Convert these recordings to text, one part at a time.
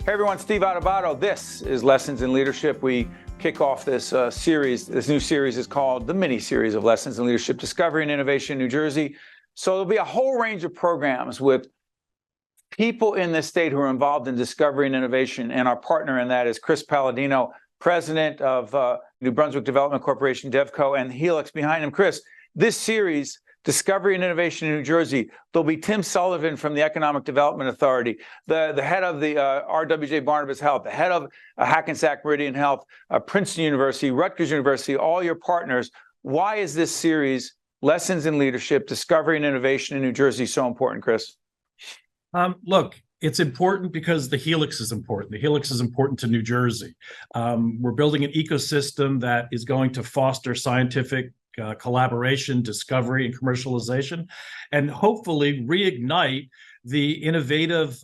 Hey everyone, Steve Adubato. This is Lessons in Leadership. We kick off this series. This new series is called the mini-series of Lessons in Leadership, Discovery and Innovation in New Jersey. So there'll be a whole range of programs with people in this state who are involved in discovery and innovation. And our partner in that is Chris Palladino, president of New Brunswick Development Corporation, DevCo, and Helix behind him. Chris, this series, Discovery and Innovation in New Jersey, there'll be Tim Sullivan from the Economic Development Authority, the head of the RWJ Barnabas Health, the head of Hackensack Meridian Health, Princeton University, Rutgers University, all your partners. Why is this series, Lessons in Leadership, Discovery and Innovation in New Jersey, so important, Chris? Look, it's important because the Helix is important. The Helix is important to New Jersey. We're building an ecosystem that is going to foster scientific collaboration, discovery, and commercialization, and hopefully reignite the innovative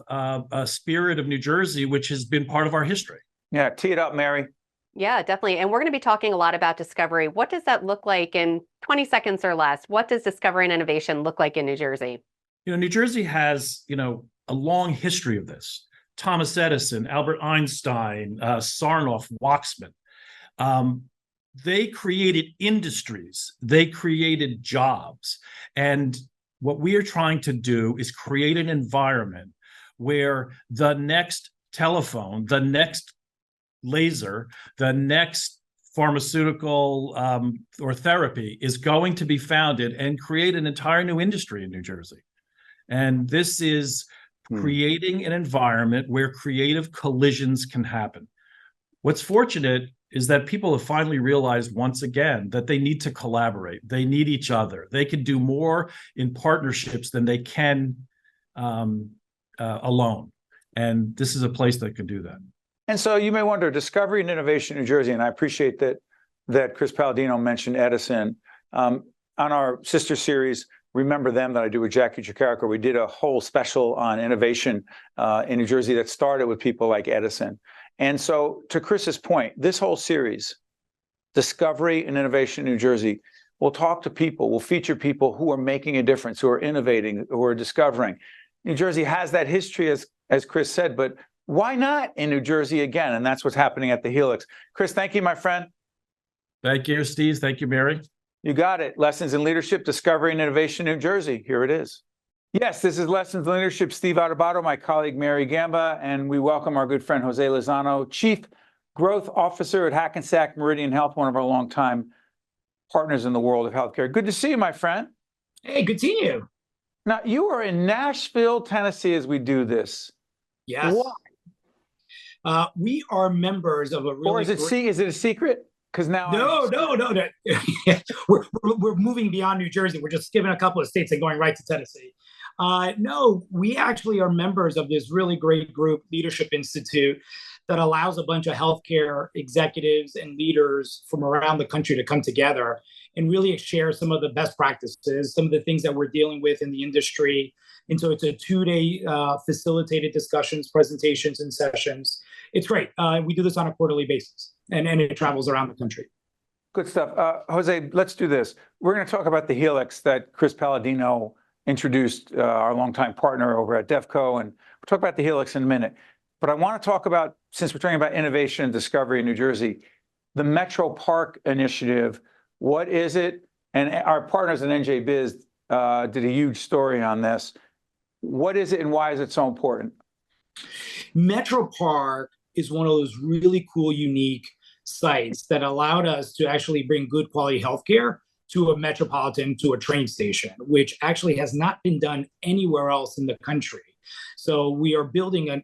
spirit of New Jersey, which has been part of our history. Yeah, tee it up, Mary. Yeah, definitely. And we're going to be talking a lot about discovery. What does that look like in 20 seconds or less? What does discovery and innovation look like in New Jersey? New Jersey has, a long history of this. Thomas Edison, Albert Einstein, Sarnoff, Waxman. They created industries, they created jobs. And what we are trying to do is create an environment where the next telephone, the next laser, the next pharmaceutical or therapy is going to be founded and create an entire new industry in New Jersey. And this is creating an environment where creative collisions can happen. What's fortunate is that people have finally realized once again that they need to collaborate. They need each other. They can do more in partnerships than they can alone. And this is a place that can do that. And so you may wonder, discovery and innovation in New Jersey, and I appreciate that Chris Palladino mentioned Edison. On our sister series, Remember Them, that I do with Jackie Chikarico, we did a whole special on innovation in New Jersey that started with people like Edison. And so to Chris's point, this whole series, Discovery and Innovation in New Jersey, we'll talk to people, we'll feature people who are making a difference, who are innovating, who are discovering. New Jersey has that history, as Chris said, but why not in New Jersey again? And that's what's happening at the Helix. Chris, thank you, my friend. Thank you, Steve. Thank you, Mary. You got it. Lessons in Leadership, Discovery and Innovation in New Jersey. Here it is. Yes, this is Lessons in Leadership. Steve Adubato, my colleague Mary Gamba, and we welcome our good friend Jose Lozano, Chief Growth Officer at Hackensack Meridian Health, one of our longtime partners in the world of healthcare. Good to see you, my friend. Hey, good seeing you. Now, you are in Nashville, Tennessee, as we do this. Yes. Why? We are members of a really... Or is it a secret? Because now No. We're moving beyond New Jersey. We're just skipping a couple of states and going right to Tennessee. No, we actually are members of this really great group, Leadership Institute, that allows a bunch of healthcare executives and leaders from around the country to come together and really share some of the best practices, some of the things that we're dealing with in the industry. And so it's a 2-day facilitated discussions, presentations, and sessions. It's great. We do this on a quarterly basis, and it travels around the country. Good stuff. Jose, let's do this. We're going to talk about the Helix that Chris Palladino introduced, our longtime partner over at DevCo, and we'll talk about the Helix in a minute. But I want to talk about, since we're talking about innovation and discovery in New Jersey, the Metro Park Initiative. What is it? And our partners at NJ Biz did a huge story on this. What is it and why is it so important? Metro Park is one of those really cool, unique sites that allowed us to actually bring good quality healthcare to a metropolitan, to a train station, which actually has not been done anywhere else in the country. So we are building a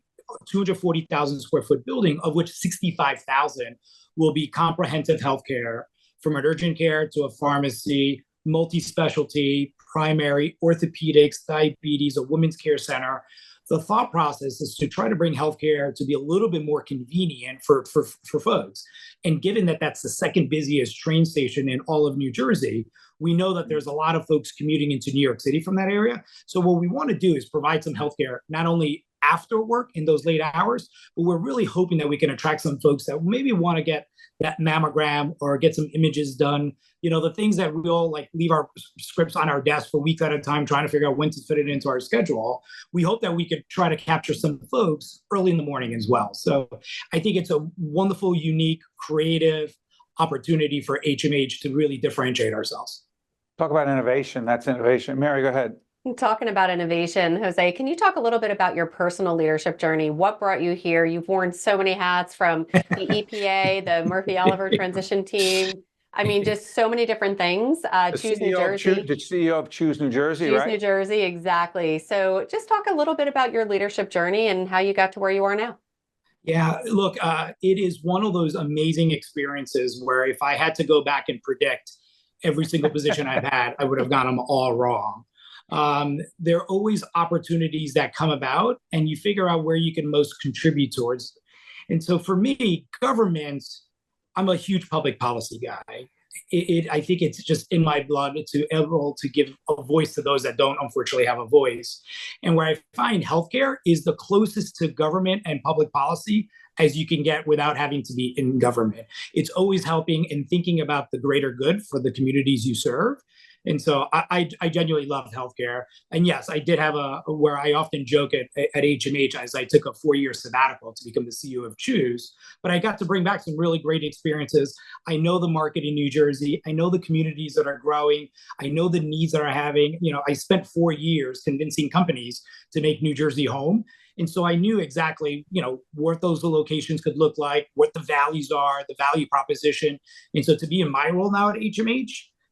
240,000 square foot building, of which 65,000 will be comprehensive healthcare, from urgent care to a pharmacy, multi-specialty, primary, orthopedics, diabetes, a women's care center. The thought process is to try to bring healthcare to be a little bit more convenient for folks. And given that that's the second busiest train station in all of New Jersey, we know that there's a lot of folks commuting into New York City from that area. So what we want to do is provide some healthcare, not only after work in those late hours, but we're really hoping that we can attract some folks that maybe want to get that mammogram or get some images done. The things that we all like leave our scripts on our desk for weeks at a time, trying to figure out when to fit it into our schedule. We hope that we could try to capture some folks early in the morning as well. So I think it's a wonderful, unique, creative opportunity for HMH to really differentiate ourselves. Talk about innovation. That's innovation. Mary, go ahead. Talking about innovation, Jose, can you talk a little bit about your personal leadership journey? What brought you here? You've worn so many hats, from the EPA, the Murphy-Oliver transition team. I mean, just so many different things. Choose New Jersey. The CEO of Choose New Jersey, right? Choose New Jersey, exactly. So just talk a little bit about your leadership journey and how you got to where you are now. Yeah, look, it is one of those amazing experiences where if I had to go back and predict every single position I've had, I would have gotten them all wrong. There are always opportunities that come about, and you figure out where you can most contribute towards. And so for me, government, I'm a huge public policy guy. I think it's just in my blood to able to give a voice to those that don't unfortunately have a voice. And where I find healthcare is the closest to government and public policy as you can get without having to be in government. It's always helping and thinking about the greater good for the communities you serve. And so I genuinely loved healthcare. And yes, I did have where I often joke at HMH as I took a 4-year sabbatical to become the CEO of Choose, but I got to bring back some really great experiences. I know the market in New Jersey. I know the communities that are growing. I know the needs that are having. I spent 4 years convincing companies to make New Jersey home. And so I knew exactly, what those locations could look like, what the values are, the value proposition. And so to be in my role now at HMH,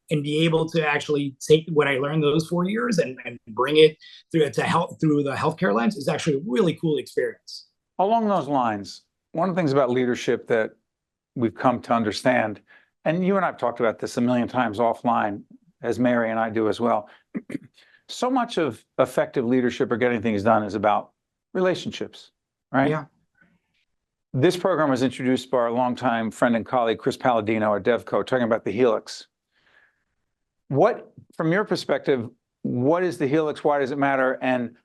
and be able to actually take what I learned those 4 years and bring it through the healthcare lens is actually a really cool experience. Along those lines, one of the things about leadership that we've come to understand, and you and I have talked about this a million times offline, as Mary and I do as well, so much of effective leadership or getting things done is about relationships, right? Yeah. This program was introduced by our longtime friend and colleague, Chris Palladino at DevCo, talking about the Helix. What, from your perspective, what is the Helix? Why does it matter? And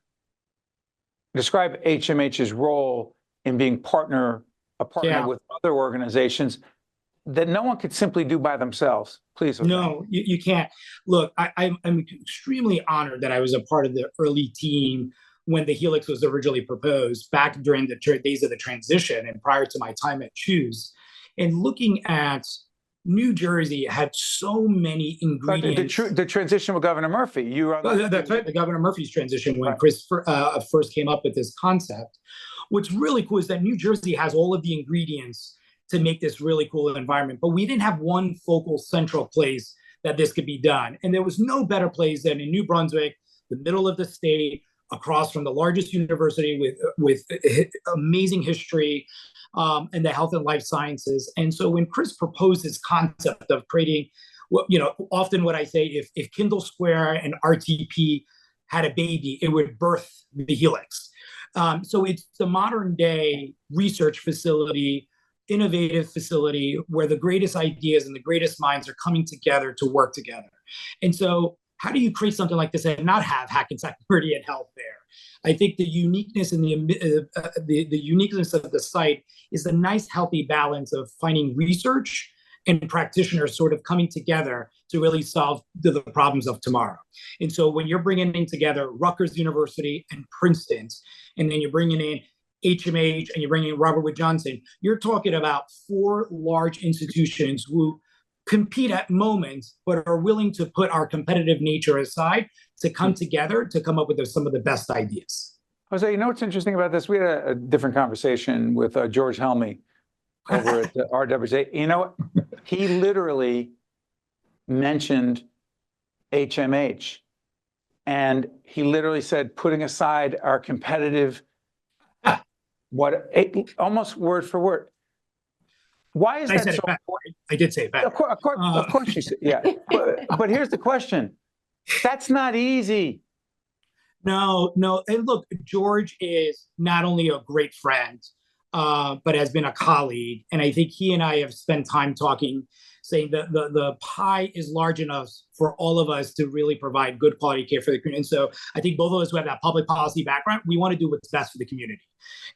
describe HMH's role in being a partner with other organizations that no one could simply do by themselves. Please. Okay. No, you can't. Look, I'm extremely honored that I was a part of the early team when the Helix was originally proposed back during the days of the transition and prior to my time at Choose. And looking at New Jersey had so many ingredients. The transition with Governor Murphy. That's right, the Governor Murphy's transition when Chris first came up with this concept. What's really cool is that New Jersey has all of the ingredients to make this really cool environment, but we didn't have one focal central place that this could be done. And there was no better place than in New Brunswick, the middle of the state, across from the largest university with amazing history, and the health and life sciences. And so when Chris proposed this concept of creating, often what I say, if Kindle Square and RTP had a baby, it would birth the Helix. So it's the modern day research facility, innovative facility where the greatest ideas and the greatest minds are coming together to work together. And so how do you create something like this and not have Hackensack Meridian Health there? I think the uniqueness and the uniqueness of the site is a nice, healthy balance of finding research and practitioners sort of coming together to really solve the problems of tomorrow. And so when you're bringing in together Rutgers University and Princeton, and then you're bringing in HMH and you're bringing in Robert Wood Johnson, you're talking about 4 large institutions who compete at moments, but are willing to put our competitive nature aside to come together to come up with some of the best ideas. Jose, you know what's interesting about this? We had a different conversation with George Helmy over at RWJ. You know, he literally mentioned HMH, and he literally said, putting aside our competitive, almost word for word. Why is that so important? I did say it back. Of course you said, yeah. But here's the question. That's not easy. No. And look, George is not only a great friend, but has been a colleague. And I think he and I have spent time talking, saying that the pie is large enough for all of us to really provide good quality care for the community. And so I think both of us who have that public policy background, we want to do what's best for the community.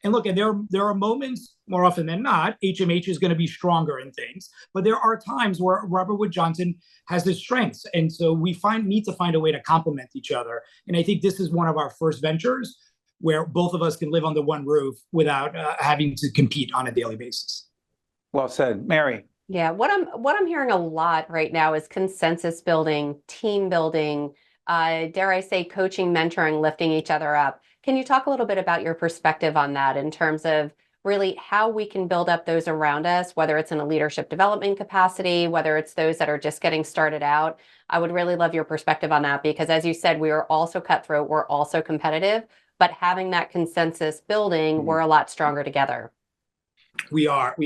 And look, and there are moments, more often than not, HMH is going to be stronger in things, but there are times where Robert Wood Johnson has his strengths. And so we need to find a way to complement each other. And I think this is one of our first ventures where both of us can live under one roof without having to compete on a daily basis. Well said. Mary. Yeah, what I'm hearing a lot right now is consensus building, team building, dare I say, coaching, mentoring, lifting each other up. Can you talk a little bit about your perspective on that in terms of really how we can build up those around us, whether it's in a leadership development capacity, whether it's those that are just getting started out? I would really love your perspective on that, because as you said, we are also cutthroat, we're also competitive, but having that consensus building, we're a lot stronger together. We are.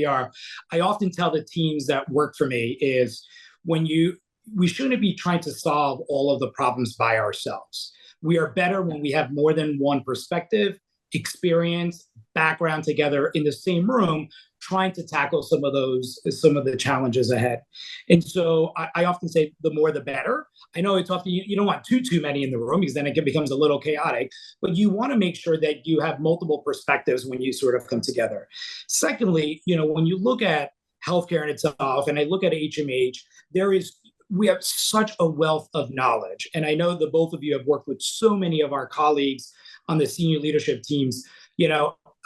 I often tell the teams that work for me is we shouldn't be trying to solve all of the problems by ourselves. We are better when we have more than one perspective, experience, background together in the same room, trying to tackle some of the challenges ahead. And so I often say the more the better. I know it's often you don't want too many in the room, because then it becomes a little chaotic, but you want to make sure that you have multiple perspectives when you sort of come together. Secondly, when you look at healthcare in itself, and I look at HMH, we have such a wealth of knowledge. And I know that both of you have worked with so many of our colleagues on the senior leadership teams.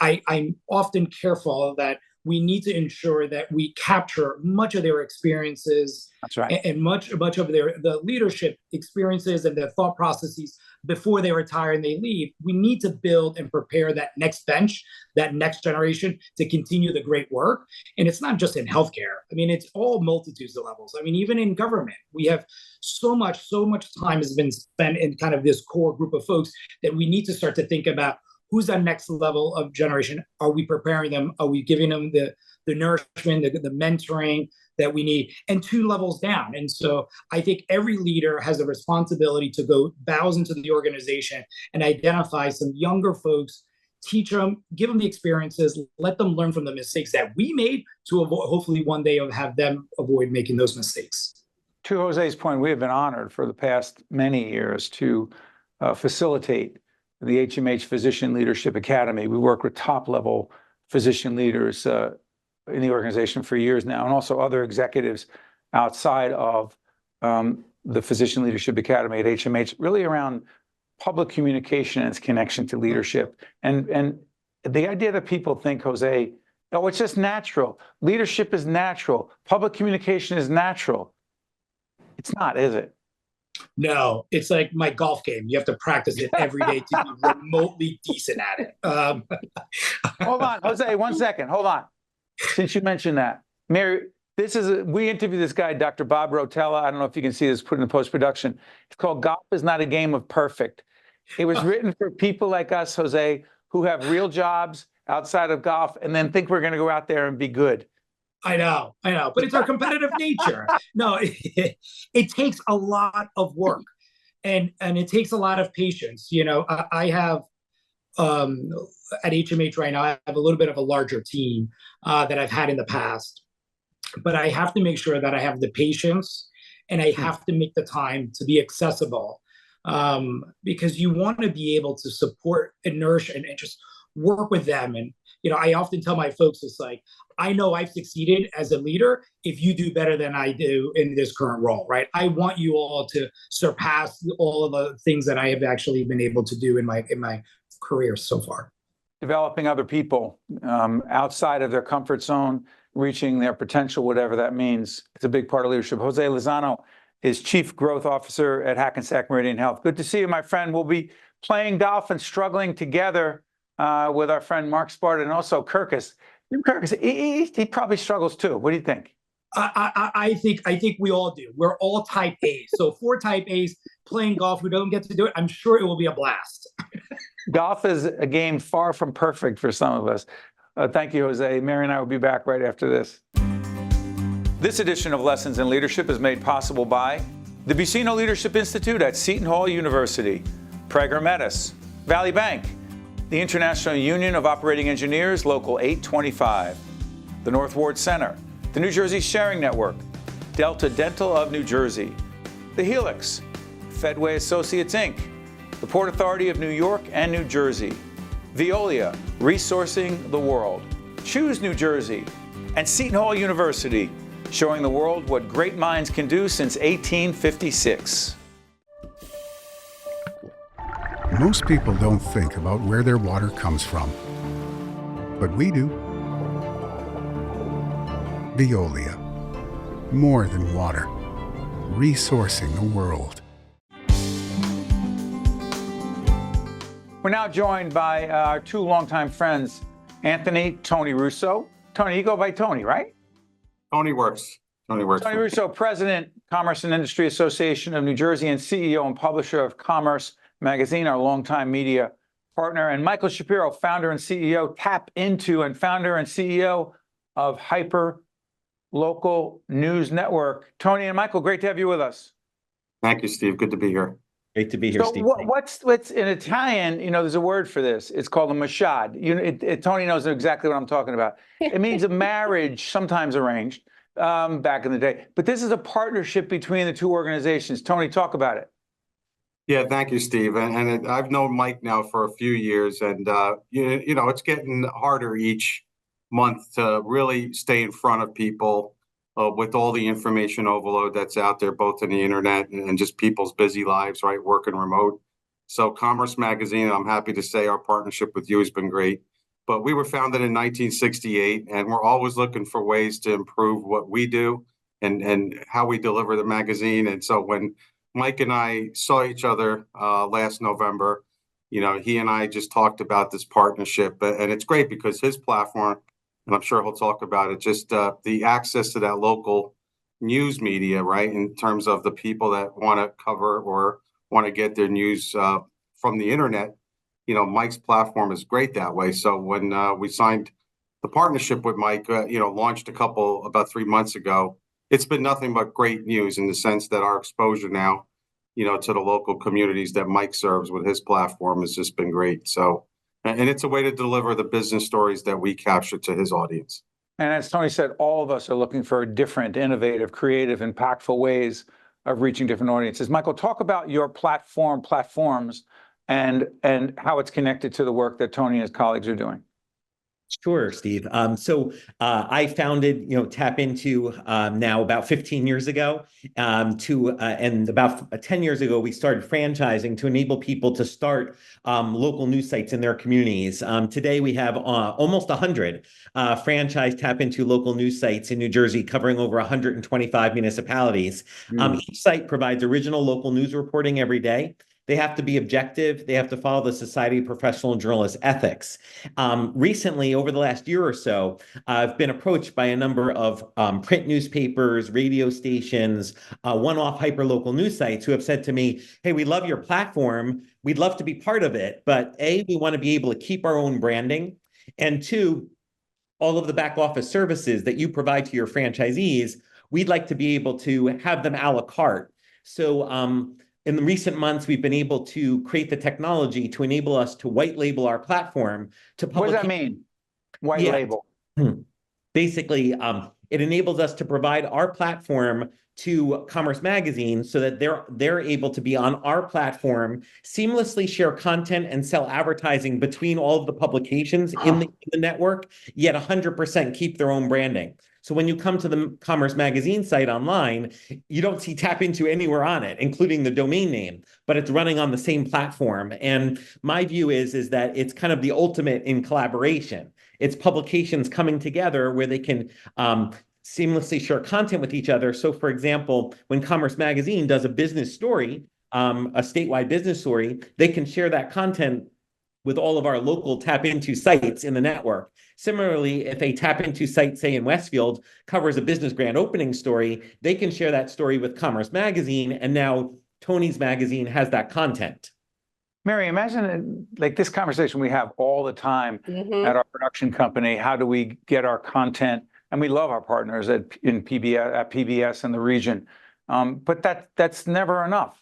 I'm often careful that we need to ensure that we capture much of their experiences. That's right. And much of the leadership experiences and their thought processes before they retire and they leave. We need to build and prepare that next bench, that next generation to continue the great work. And it's not just in healthcare. I mean, it's all multitudes of levels. I mean, even in government, we have so much time has been spent in kind of this core group of folks that we need to start to think about who's that next level of generation. Are we preparing them? Are we giving them the nourishment, the mentoring that we need, and 2 levels down? And so I think every leader has a responsibility to go bows into the organization and identify some younger folks, teach them, give them the experiences, let them learn from the mistakes that we made to avoid, hopefully one day have them avoid making those mistakes. To Jose's point, we have been honored for the past many years to facilitate the HMH Physician Leadership Academy. We work with top-level physician leaders in the organization for years now, and also other executives outside of the Physician Leadership Academy at HMH, really around public communication and its connection to leadership. And the idea that people think, Jose, oh, it's just natural. Leadership is natural. Public communication is natural. It's not, is it? No, it's like my golf game. You have to practice it every day to be remotely decent at it. Hold on, Jose, 1 second. Hold on. Since you mentioned that, Mary, we interviewed this guy, Dr. Bob Rotella. I don't know if you can see this put in post-production. It's called Golf is Not a Game of Perfect. It was written for people like us, Jose, who have real jobs outside of golf and then think we're going to go out there and be good. I know, but it's our competitive nature. No, it takes a lot of work, and it takes a lot of patience. I have at HMH right now, I have a little bit of a larger team that I've had in the past, but I have to make sure that I have the patience and I have to make the time to be accessible, because you want to be able to support and nourish and just work with them. And I often tell my folks, it's like, I know I've succeeded as a leader if you do better than I do in this current role, right? I want you all to surpass all of the things that I have actually been able to do in my career so far. Developing other people outside of their comfort zone, reaching their potential, whatever that means. It's a big part of leadership. Jose Lozano is Chief Growth Officer at Hackensack Meridian Health. Good to see you, my friend. We'll be playing golf and struggling together with our friend Mark Sparta and also Kirkus. Kirkus, he probably struggles too. What do you think? I think we all do. We're all type A's. So 4 type A's playing golf, we don't get to do it. I'm sure it will be a blast. Golf is a game far from perfect for some of us. Thank you, Jose. Mary and I will be back right after this. This edition of Lessons in Leadership is made possible by the Buccino Leadership Institute at Seton Hall University, Prager Metis, Valley Bank, the International Union of Operating Engineers, Local 825, the North Ward Center, the New Jersey Sharing Network, Delta Dental of New Jersey, the Helix, Fedway Associates, Inc., the Port Authority of New York and New Jersey, Veolia, Resourcing the World, Choose New Jersey, and Seton Hall University, showing the world what great minds can do since 1856. Most people don't think about where their water comes from, but we do. Veolia, more than water, resourcing the world. We're now joined by our two longtime friends, Tony Russo. Tony, you go by Tony, right? Tony works. Tony Russo, President, Commerce and Industry Association of New Jersey, and CEO and publisher of Commerce Magazine, our longtime media partner, and Michael Shapiro, founder and CEO, TAPinto, and founder and CEO of Hyperlocal News Network. Tony and Michael, great to have you with us. Thank you, Steve. Good to be here. Great to be here, Steve. What's in Italian? There's a word for this. It's called a mashad. Tony knows exactly what I'm talking about. It means a marriage, sometimes arranged, back in the day. But this is a partnership between the two organizations. Tony, talk about it. Yeah, thank you, Steve. And I've known Mike now for a few years, and it's getting harder each month to really stay in front of people with all the information overload that's out there, both in the internet and just people's busy lives, right, working remote. So Commerce Magazine, I'm happy to say our partnership with you has been great. But we were founded in 1968, and we're always looking for ways to improve what we do and how we deliver the magazine. And so when Mike and I saw each other last November, he and I just talked about this partnership, and it's great because his platform, and I'm sure he'll talk about it, just the access to that local news media, right, in terms of the people that want to cover or want to get their news from the internet. Mike's platform is great that way. So when we signed the partnership with Mike, launched about 3 months ago, it's been nothing but great news in the sense that our exposure now, to the local communities that Mike serves with his platform has just been great. So, and it's a way to deliver the business stories that we capture to his audience. And as Tony said, all of us are looking for different, innovative, creative, impactful ways of reaching different audiences. Michael, talk about your platforms, and how it's connected to the work that Tony and his colleagues are doing. Sure, Steve. So I founded, TAPinto now about 15 years ago. And about 10 years ago, we started franchising to enable people to start local news sites in their communities. Today, we have almost 100 franchise TAPinto local news sites in New Jersey, covering over 125 municipalities. Each site provides original local news reporting every day. They have to be objective. They have to follow the Society of Professional Journalists ethics. Recently, over the last year or so, I've been approached by a number of print newspapers, radio stations, one-off hyperlocal news sites who have said to me, hey, we love your platform. We'd love to be part of it. But A, we want to be able to keep our own branding. And two, all of the back office services that you provide to your franchisees, we'd like to be able to have them a la carte. So, in the recent months, we've been able to create the technology to enable us to white label our platform to public. What does that mean? White label? Basically, it enables us to provide our platform to Commerce Magazine so that they're able to be on our platform, seamlessly share content and sell advertising between all of the publications in the network, yet 100% keep their own branding. So when you come to the Commerce Magazine site online, you don't see TAPinto anywhere on it, including the domain name, but it's running on the same platform. And my view is that it's kind of the ultimate in collaboration. It's publications coming together where they can seamlessly share content with each other. So for example, when Commerce Magazine does a business story, a statewide business story, they can share that content with all of our local TAPinto sites in the network. Similarly, if a TAPinto site, say in Westfield, covers a business grand opening story, they can share that story with Commerce Magazine, and now Tony's magazine has that content. Mary, imagine like this conversation we have all the time at our production company. How do we get our content? And we love our partners at PBS and the region, but that's never enough.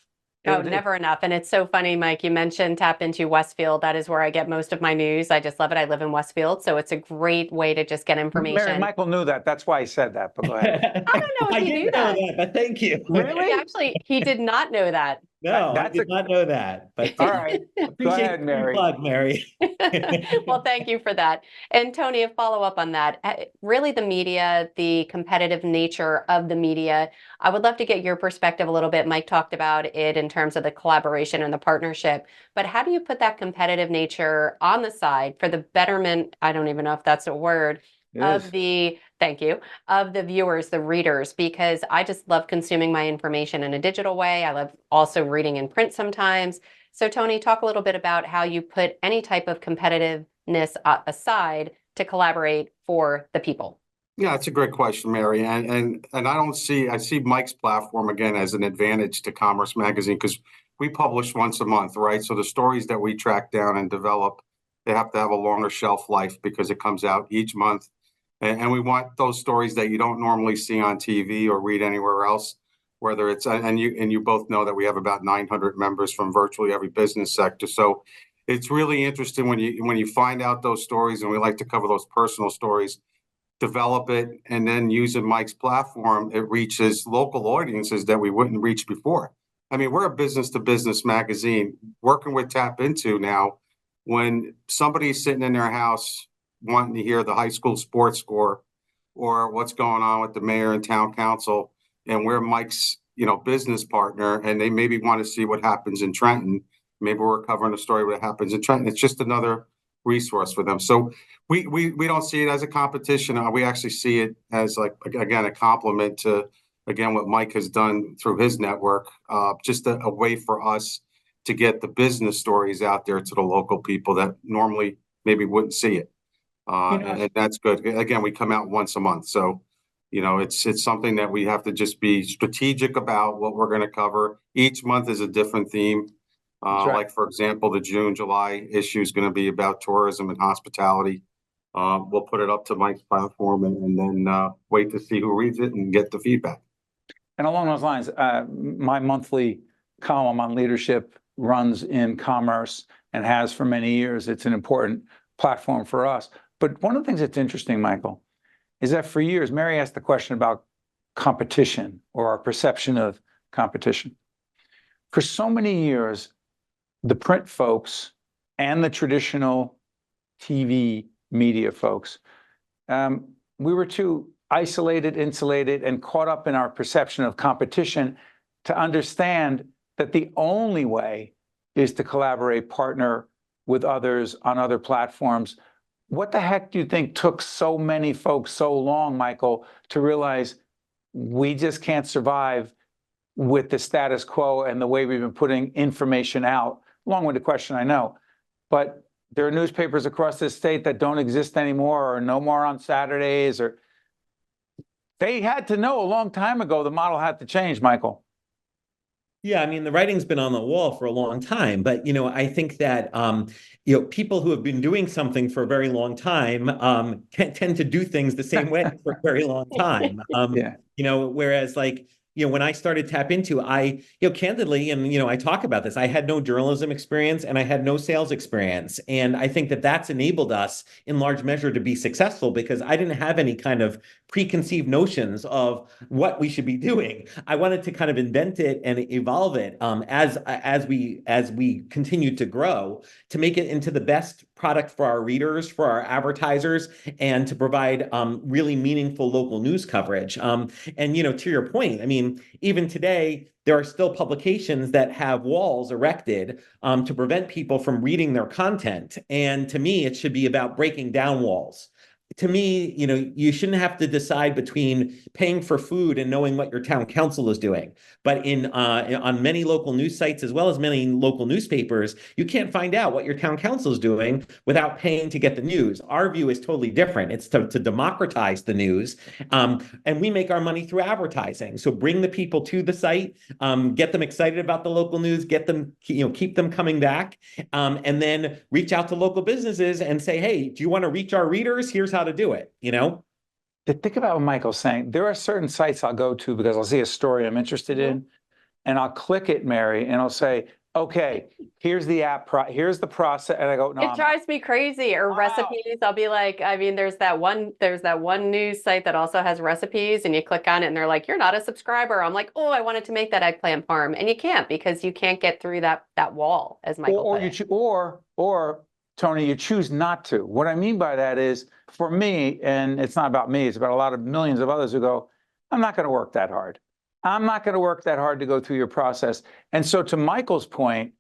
Oh, never enough. And it's so funny, Mike, you mentioned Tap Into Westfield. That is where I get most of my news. I just love it. I live in Westfield, so it's a great way to just get Mary, information. Michael knew that. That's why he said that, but go ahead. I don't know if I he knew didn't know that. that, but thank you. Really? He did not know that. No, I That's did not know that, but All right. Go appreciate ahead, the Mary. plug, Mary. Well, thank you for that. And Tony, a follow up on that. Really, the media, the competitive nature of the media, I would love to get your perspective a little bit. Mike talked about it in terms of the collaboration and the partnership, but how do you put that competitive nature on the side for the betterment? I don't even know if that's a word. Of the, thank you, of the viewers, the readers, because I just love consuming my information in a digital way. I love also reading in print sometimes. So Tony, talk a little bit about how you put any type of competitiveness aside to collaborate for the people. Yeah, it's a great question, Mary. And I see Mike's platform again as an advantage to Commerce Magazine because we publish once a month, right? So the stories that we track down and develop, they have to have a longer shelf life because it comes out each month. And we want those stories that you don't normally see on TV or read anywhere else, whether it's, and you both know that we have about 900 members from virtually every business sector. So it's really interesting when you find out those stories, and we like to cover those personal stories, develop it, and then using Mike's platform, it reaches local audiences that we wouldn't reach before. I mean, we're a business to business magazine working with TAPinto now. When somebody's sitting in their house wanting to hear the high school sports score or what's going on with the mayor and town council, and we're Mike's, business partner, and they maybe want to see what happens in Trenton. Maybe we're covering a story what happens in Trenton. It's just another resource for them. So we don't see it as a competition. We actually see it as, like, again, a compliment to, again, what Mike has done through his network, just a way for us to get the business stories out there to the local people that normally maybe wouldn't see it. And that's good. Again, we come out once a month. So, it's something that we have to just be strategic about what we're going to cover. Each month is a different theme. Right. Like, for example, the June, July issue is going to be about tourism and hospitality. We'll put it up to Mike's platform and then wait to see who reads it and get the feedback. And along those lines, my monthly column on leadership runs in Commerce and has for many years. It's an important platform for us. But one of the things that's interesting, Michael, is that for years, Mary asked the question about competition or our perception of competition. For so many years, the print folks and the traditional TV media folks, we were too isolated, insulated, and caught up in our perception of competition to understand that the only way is to collaborate, partner with others on other platforms. What the heck do you think took so many folks so long, Michael, to realize we just can't survive with the status quo and the way we've been putting information out? Long-winded question, I know, but there are newspapers across this state that don't exist anymore or no more on Saturdays, or they had to know a long time ago the model had to change, Michael. Yeah, I mean, the writing's been on the wall for a long time, but, I think that, people who have been doing something for a very long time tend to do things the same way for a very long time. Whereas, like, when I started TAPinto, I, candidly, and, I talk about this, I had no journalism experience and I had no sales experience. And I think that that's enabled us in large measure to be successful because I didn't have any kind of preconceived notions of what we should be doing. I wanted to kind of invent it and evolve it as we continued to grow to make it into the best product for our readers, for our advertisers, and to provide really meaningful local news coverage. And, to your point, I mean, even today, there are still publications that have walls erected to prevent people from reading their content. And to me, it should be about breaking down walls. To me, you shouldn't have to decide between paying for food and knowing what your town council is doing. But on many local news sites, as well as many local newspapers, you can't find out what your town council is doing without paying to get the news. Our view is totally different. It's to democratize the news. And we make our money through advertising. So bring the people to the site, get them excited about the local news, get them, keep them coming back, and then reach out to local businesses and say, hey, do you want to reach our readers? Here's how to do it, To think about what Michael's saying, there are certain sites I'll go to because I'll see a story I'm interested in, and I'll click it, Mary, and I'll say, okay, here's the app, here's the process. And I go, no, It drives me crazy. Or Wow. recipes. I'll be like, I mean, there's that one news site that also has recipes, and you click on it and they're like, you're not a subscriber. I'm like, oh, I wanted to make that eggplant parm. And you can't, because you can't get through that wall, as Michael or put you it. or Tony, you choose not to. What I mean by that is, for me, and it's not about me, it's about a lot of millions of others who go, I'm not going to work that hard. I'm not going to work that hard to go through your process. And so, to Michael's point,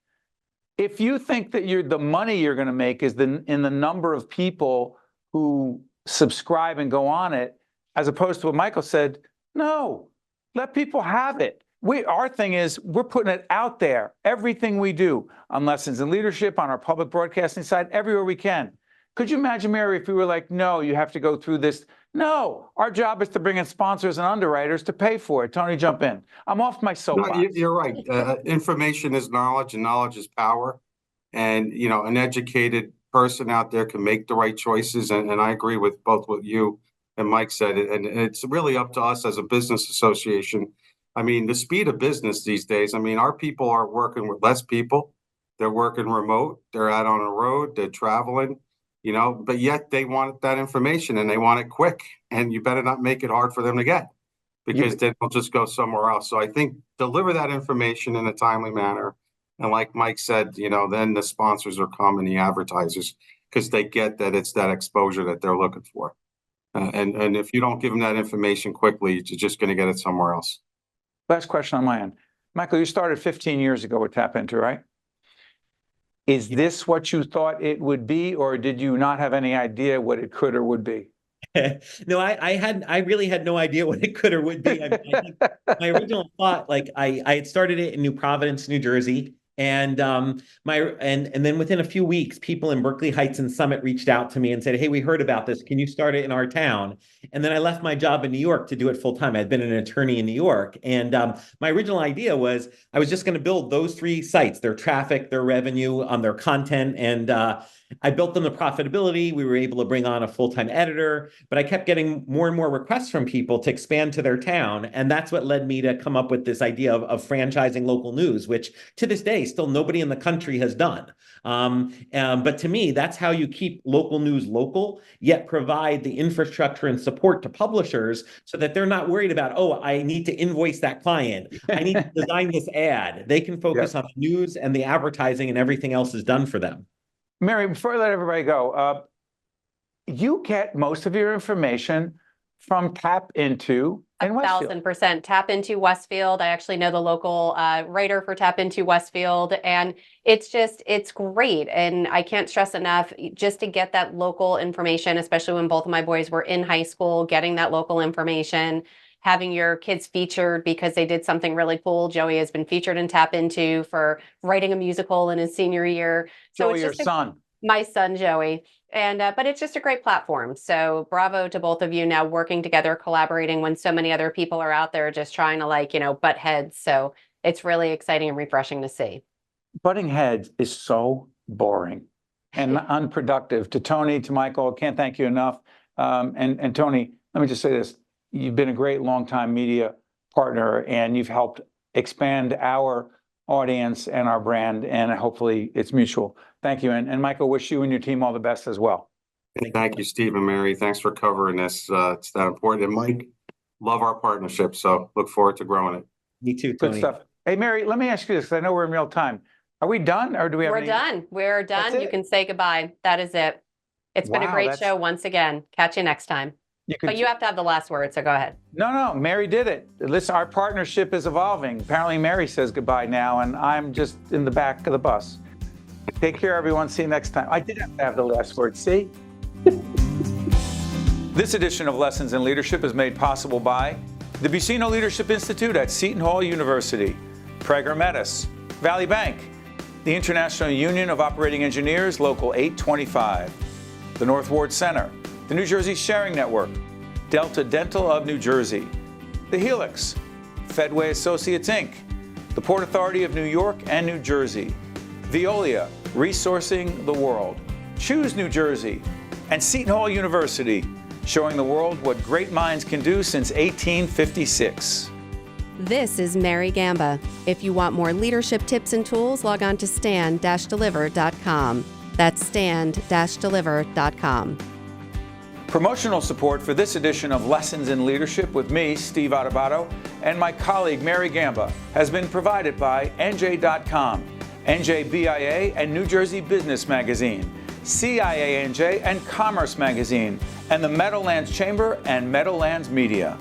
if you think that the money you're going to make is in the number of people who subscribe and go on it, as opposed to what Michael said, no, let people have it. Our thing is, we're putting it out there. Everything we do on Lessons in Leadership, on our public broadcasting side, everywhere we can. Could you imagine, Mary, if we were like, no, you have to go through this? No, our job is to bring in sponsors and underwriters to pay for it. Tony, jump in. I'm off my soapbox. No, you're right. Information is knowledge, and knowledge is power. And, an educated person out there can make the right choices. And I agree with both what you and Mike said. And it's really up to us as a business association. I mean, the speed of business these days, our people are working with less people. They're working remote. They're out on the road. They're traveling, but yet they want that information and they want it quick. And you better not make it hard for them to get, because then they'll just go somewhere else. So I think deliver that information in a timely manner. And like Mike said, then the sponsors will come and the advertisers, because they get that it's that exposure that they're looking for. And if you don't give them that information quickly, you're just going to get it somewhere else. Last question on my end. Michael, you started 15 years ago with TAPinto, right? Is this what you thought it would be, or did you not have any idea what it could or would be? No, I really had no idea what it could or would be. I think my original thought, I had started it in New Providence, New Jersey. And then within a few weeks, people in Berkeley Heights and Summit reached out to me and said, hey, we heard about this. Can you start it in our town? And then I left my job in New York to do it full time. I'd been an attorney in New York. And my original idea was I was just going to build those 3 sites, their traffic, their revenue, their content. And I built them the profitability. We were able to bring on a full-time editor, but I kept getting more and more requests from people to expand to their town. And that's what led me to come up with this idea of franchising local news, which to this day, still nobody in the country has done. But to me, that's how you keep local news local, yet provide the infrastructure and support to publishers so that they're not worried about, oh, I need to invoice that client. I need to design this ad. They can focus on the news and the advertising, and everything else is done for them. Mary, before I let everybody go, you get most of your information from TAPinto in Westfield. 1,000%. TAPinto Westfield. I actually know the local writer for TAPinto Westfield, and it's great. And I can't stress enough, just to get that local information, especially when both of my boys were in high school, getting that local information, having your kids featured because they did something really cool. Joey has been featured in TAPinto for writing a musical in his senior year. So Joey, your son. My son, Joey. And but it's just a great platform. So bravo to both of you now working together, collaborating when so many other people are out there just trying to butt heads. So it's really exciting and refreshing to see. Butting heads is so boring and unproductive. To Tony, to Michael, can't thank you enough. And Tony, let me just say this. You've been a great longtime media partner, and you've helped expand our audience and our brand, and hopefully it's mutual. Thank you. And Michael, wish you and your team all the best as well. Thank you, Steve and Mary. Thanks for covering this. It's that important. And Mike, love our partnership. So look forward to growing it. Me too, Tony. Good stuff. Hey, Mary, let me ask you this, because I know we're in real time. Are we done, or do we have We're done. We're done. You can say goodbye. That is it. It's been a great show once again. Catch you next time. But you have to have the last word, so go ahead. No, Mary did it. Listen, our partnership is evolving. Apparently, Mary says goodbye now, and I'm just in the back of the bus. Take care, everyone. See you next time. I did have to have the last word. See? This edition of Lessons in Leadership is made possible by the Buccino Leadership Institute at Seton Hall University, Prager Metis, Valley Bank, the International Union of Operating Engineers, Local 825, the North Ward Center, the New Jersey Sharing Network, Delta Dental of New Jersey, the Helix, Fedway Associates Inc., the Port Authority of New York and New Jersey, Veolia, Resourcing the World, Choose New Jersey, and Seton Hall University, showing the world what great minds can do since 1856. This is Mary Gamba. If you want more leadership tips and tools, log on to stand-deliver.com. That's stand-deliver.com. Promotional support for this edition of Lessons in Leadership with me, Steve Adubato, and my colleague Mary Gamba has been provided by NJ.com, NJBIA and New Jersey Business Magazine, CIANJ and Commerce Magazine, and the Meadowlands Chamber and Meadowlands Media.